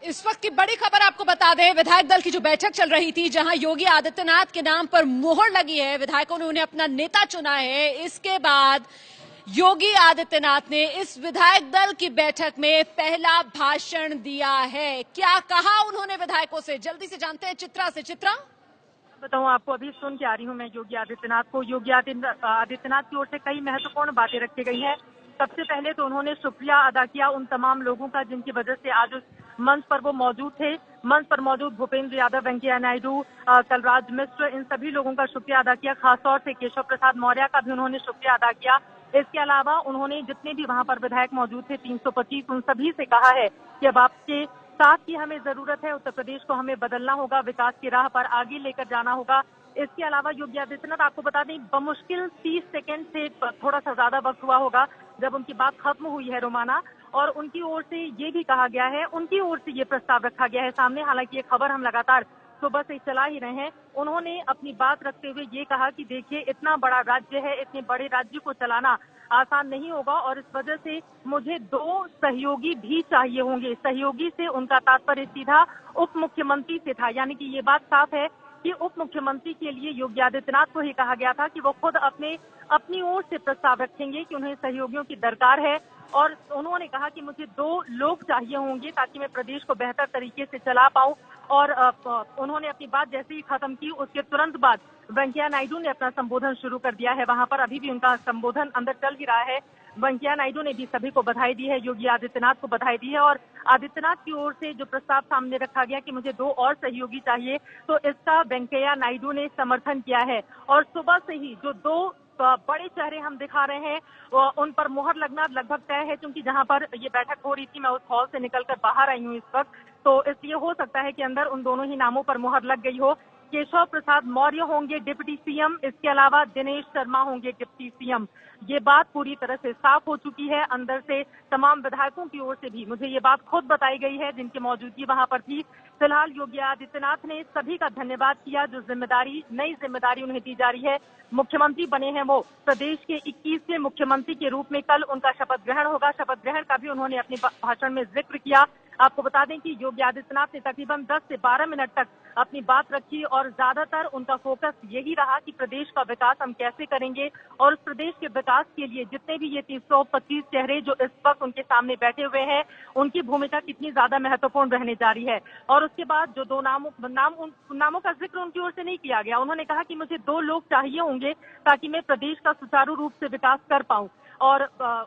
इस वक्त की बड़ी खबर आपको बता दें, विधायक दल की जो बैठक चल रही थी, जहां योगी आदित्यनाथ के नाम पर मोहर लगी है, विधायकों ने उन्हें अपना नेता चुना है। इसके बाद योगी आदित्यनाथ ने इस विधायक दल की बैठक में पहला भाषण दिया है। क्या कहा उन्होंने विधायकों से, जल्दी से जानते हैं चित्रा से। चित्रा, बताऊं आपको, अभी सुन के आ रही हूं मैं योगी आदित्यनाथ को। योगी आदित्यनाथ की ओर से कई महत्वपूर्ण बातें रखी गई हैं। सबसे पहले तो उन्होंने शुक्रिया अदा किया उन तमाम लोगों का जिनकी वजह से आज उस मंच पर वो मौजूद थे। मंच पर मौजूद भूपेंद्र यादव, वेंकैया नायडू, कलराज मिश्र, इन सभी लोगों का शुक्रिया अदा किया। खासतौर से केशव प्रसाद मौर्य का भी उन्होंने शुक्रिया अदा किया। इसके अलावा उन्होंने जितने भी वहां पर विधायक मौजूद थे 325, उन सभी से कहा है कि अब आपके साथ की हमें जरूरत है। उत्तर प्रदेश को हमें बदलना होगा, विकास की राह पर आगे लेकर जाना होगा। इसके अलावा योगी आदित्यनाथ, आपको बता दें, बमुश्किल 30 सेकंड से थोड़ा सा ज्यादा वक्त हुआ होगा जब उनकी बात खत्म हुई है रोमाना, और उनकी ओर से ये भी कहा गया है, उनकी ओर से ये प्रस्ताव रखा गया है सामने। हालांकि ये खबर हम लगातार सुबह से चला ही रहे हैं। उन्होंने अपनी बात रखते हुए ये कहा कि देखिए, इतना बड़ा राज्य है, इतने बड़े राज्य को चलाना आसान नहीं होगा और इस वजह से मुझे 2 सहयोगी भी चाहिए होंगे। सहयोगी से उनका तात्पर्य सीधा उप मुख्यमंत्री से था, यानी कि ये बात साफ है कि उप मुख्यमंत्री के लिए योगी आदित्यनाथ को ही कहा गया था कि वो खुद अपनी ओर से प्रस्ताव रखेंगे कि उन्हें सहयोगियों की दरकार है। और उन्होंने कहा कि मुझे 2 लोग चाहिए होंगे ताकि मैं प्रदेश को बेहतर तरीके से चला पाऊं। और उन्होंने अपनी बात जैसे ही खत्म की, उसके तुरंत बाद वेंकैया नायडू ने अपना संबोधन शुरू कर दिया है। वहां पर अभी भी उनका संबोधन अंदर चल ही रहा है। वेंकैया नायडू ने भी सभी को बधाई दी है, योगी आदित्यनाथ को बधाई दी है। और आदित्यनाथ की ओर से जो प्रस्ताव सामने रखा गया कि मुझे 2 और सहयोगी चाहिए, तो इसका वेंकैया नायडू ने समर्थन किया है। और सुबह से ही जो 2 बड़े चेहरे हम दिखा रहे हैं, उन पर मोहर लगना लगभग तय है, क्योंकि जहां पर ये बैठक हो रही थी, मैं उस हॉल से निकलकर बाहर आई हूं इस वक्त, तो इसलिए हो सकता है कि अंदर उन दोनों ही नामों पर मोहर लग गई हो। केशव प्रसाद मौर्य होंगे डिप्टी सीएम, इसके अलावा दिनेश शर्मा होंगे डिप्टी सीएम। ये बात पूरी तरह से साफ हो चुकी है। अंदर से तमाम विधायकों की ओर से भी मुझे ये बात खुद बताई गई है जिनकी मौजूदगी वहां पर थी। फिलहाल योगी आदित्यनाथ ने सभी का धन्यवाद किया जो नई जिम्मेदारी उन्हें दी जा रही है। मुख्यमंत्री बने हैं वो, प्रदेश के 21वें मुख्यमंत्री के रूप में कल उनका शपथ ग्रहण होगा। शपथ ग्रहण का भी उन्होंने अपने भाषण में जिक्र किया। आपको बता दें कि योगी आदित्यनाथ ने तकरीबन 10 से 12 मिनट तक अपनी बात रखी और ज्यादातर उनका फोकस यही रहा कि प्रदेश का विकास हम कैसे करेंगे और उस प्रदेश के विकास के लिए जितने भी ये 325 चेहरे जो इस वक्त उनके सामने बैठे हुए हैं, उनकी भूमिका कितनी ज्यादा महत्वपूर्ण रहने जा रही है। और उसके बाद जो 2 नामों का जिक्र उनकी ओर से नहीं किया गया। उन्होंने कहा कि मुझे 2 लोग चाहिए होंगे ताकि मैं प्रदेश का सुचारू रूप से विकास कर पाऊं। और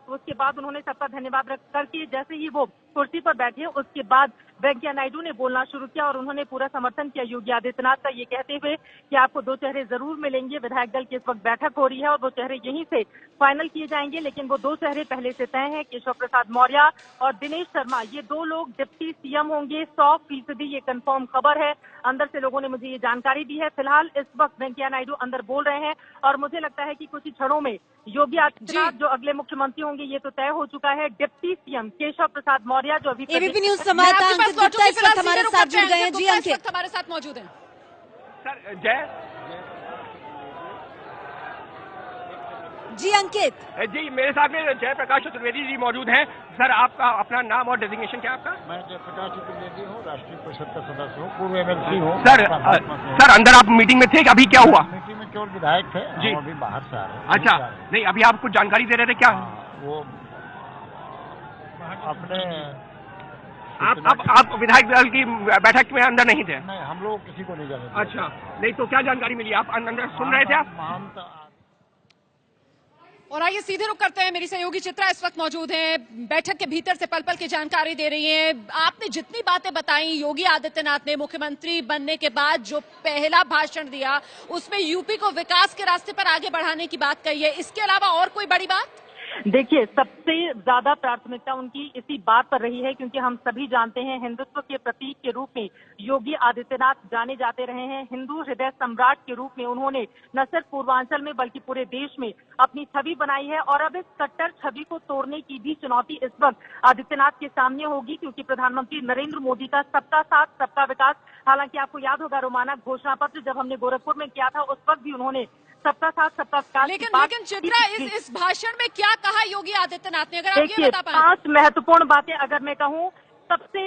उसके बाद उन्होंने सबका धन्यवाद करके जैसे ही वो कुर्सी पर बैठे, उसके बाद वेंकैया नायडू ने बोलना शुरू किया और उन्होंने पूरा समर्थन किया योगी आदित्यनाथ का, ये कहते हुए कि आपको 2 चेहरे जरूर मिलेंगे। विधायक दल की इस वक्त बैठक हो रही है और वो चेहरे यहीं से फाइनल किए जाएंगे, लेकिन वो 2 चेहरे पहले से तय हैं, केशव प्रसाद मौर्य और दिनेश शर्मा। ये 2 लोग डिप्टी सीएम होंगे, 100% ये कंफर्म खबर है। अंदर से लोगों ने मुझे ये जानकारी दी है। फिलहाल इस वक्त वेंकैया नायडू अंदर बोल रहे हैं और मुझे लगता है कि कुछ ही क्षणों में योगी आदित्यनाथ जो अगले मुख्यमंत्री होंगे ये तो तय हो चुका है। डिप्टी सीएम केशव प्रसाद मौर्य जो अभी एबीपी न्यूज संवाददाता अंकित गुप्ता इस वक्त हमारे साथ जुड़ गए हैं। जी अंकित, हमारे साथ मौजूद हैं। सर जय जी अंकित जी, मेरे साथ में जयप्रकाश चतुर्वेदी जी मौजूद हैं। सर आपका अपना नाम और डेजिग्नेशन क्या है आपका? मैं जयप्रकाश चतुर्वेदी हूँ, राष्ट्रीय परिषद का सदस्य हूँ, पूर्व एमएलसी हूँ। सर अंदर आप मीटिंग में थे कि अभी क्या हुआ? मीटिंग में केवल विधायक थे जी, अभी बाहर से आ रहे हैं। अच्छा, नहीं अभी आप कुछ जानकारी दे रहे थे क्या? वो अपने आप विधायक दल की बैठक में अंदर नहीं थे? नहीं, हम लोग किसी को नहीं जानते। अच्छा, नहीं तो क्या जानकारी मिली? आप अंदर सुन रहे थे आप? और आइए सीधे रुक करते हैं। मेरी सहयोगी चित्रा इस वक्त मौजूद हैं, बैठक के भीतर से पल पल की जानकारी दे रही हैं। आपने जितनी बातें बताई, योगी आदित्यनाथ ने मुख्यमंत्री बनने के बाद जो पहला भाषण दिया उसमें यूपी को विकास के रास्ते पर आगे बढ़ाने की बात कही है। इसके अलावा और कोई बड़ी बात? देखिए, सबसे ज्यादा प्राथमिकता उनकी इसी बात पर रही है क्योंकि हम सभी जानते हैं हिंदुत्व के प्रतीक के रूप में योगी आदित्यनाथ जाने जाते रहे हैं। हिंदू हृदय सम्राट के रूप में उन्होंने न सिर्फ पूर्वांचल में बल्कि पूरे देश में अपनी छवि बनाई है और अब इस कट्टर छवि को तोड़ने की भी चुनौती इस वक्त आदित्यनाथ के सामने होगी क्योंकि प्रधानमंत्री नरेंद्र मोदी का सबका साथ सबका विकास, हालांकि आपको याद होगा रोमाना घोषणा पत्र जब हमने गोरखपुर में किया था उस वक्त भी उन्होंने सबका साथ सबका विकास। लेकिन चित्रा, इस भाषण में क्या कहा योगी आदित्यनाथ ने, अगर आप ये बता पाएं? 5 महत्वपूर्ण बातें अगर मैं कहूँ सबसे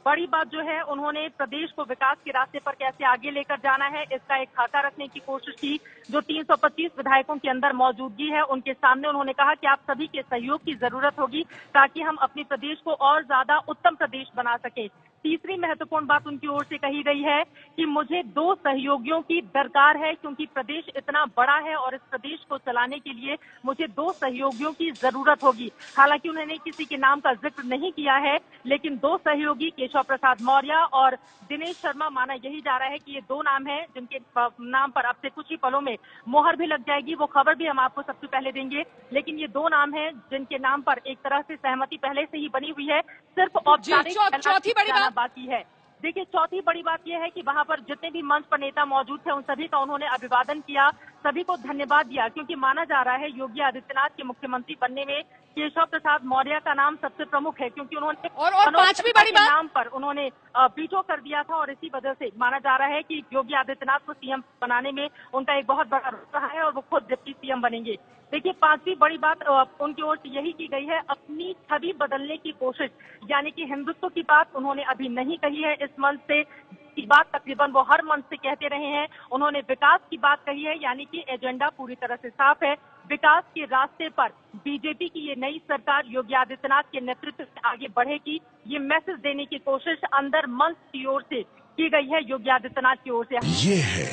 बड़ी बात जो है, उन्होंने प्रदेश को विकास के रास्ते पर कैसे आगे लेकर जाना है, इसका एक खाका रखने की कोशिश की। जो 325 विधायकों के अंदर मौजूदगी है, उनके सामने उन्होंने कहा कि आप सभी के सहयोग की जरूरत होगी ताकि हम अपने प्रदेश को और ज्यादा उत्तम प्रदेश बना सके। तीसरी महत्वपूर्ण बात उनकी ओर से कही गई है कि मुझे 2 सहयोगियों की दरकार है, क्योंकि प्रदेश इतना बड़ा है और इस प्रदेश को चलाने के लिए मुझे 2 सहयोगियों की जरूरत होगी। हालांकि उन्होंने किसी के नाम का जिक्र नहीं किया है, लेकिन 2 सहयोगी केशव प्रसाद मौर्य और दिनेश शर्मा, माना यही जा रहा है कि ये 2 नाम हैं जिनके नाम पर अब से कुछ ही पलों में मोहर भी लग जाएगी। वो खबर भी हम आपको सबसे पहले देंगे, लेकिन ये 2 नाम हैं जिनके नाम पर एक तरह से सहमति पहले से ही बनी हुई है, सिर्फ औपचारिक चौथी बड़ी बात बाकी है। देखिए, चौथी बड़ी बात यह है कि वहां पर जितने भी मंच पर नेता मौजूद थे, उन सभी का उन्होंने अभिवादन किया, सभी को धन्यवाद दिया, क्योंकि माना जा रहा है योगी आदित्यनाथ के मुख्यमंत्री बनने में केशव प्रसाद मौर्य का नाम सबसे प्रमुख है, क्योंकि उन्होंने और पांचवी बड़ी बात नाम पर उन्होंने वीटो कर दिया था और इसी वजह से माना जा रहा है कि योगी आदित्यनाथ को सीएम बनाने में उनका एक बहुत बड़ा रोल रहा है और वो खुद डिप्टी सीएम बनेंगे। देखिए, पांचवी बड़ी बात उनकी ओर से यही की गई है, अपनी छवि बदलने की कोशिश, यानी कि हिंदुत्व की बात उन्होंने अभी नहीं कही है इस मंच से, की बात तकरीबन वो हर मंच से कहते रहे हैं। उन्होंने विकास की बात कही है, यानी कि एजेंडा पूरी तरह से साफ है। विकास के रास्ते पर बीजेपी की ये नई सरकार योगी आदित्यनाथ के नेतृत्व से आगे बढ़ेगी, ये मैसेज देने की कोशिश अंदर मंच की ओर से की गई है योगी आदित्यनाथ की ओर से। ये है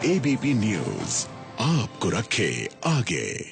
एबीपी न्यूज़, आपको रखे आगे।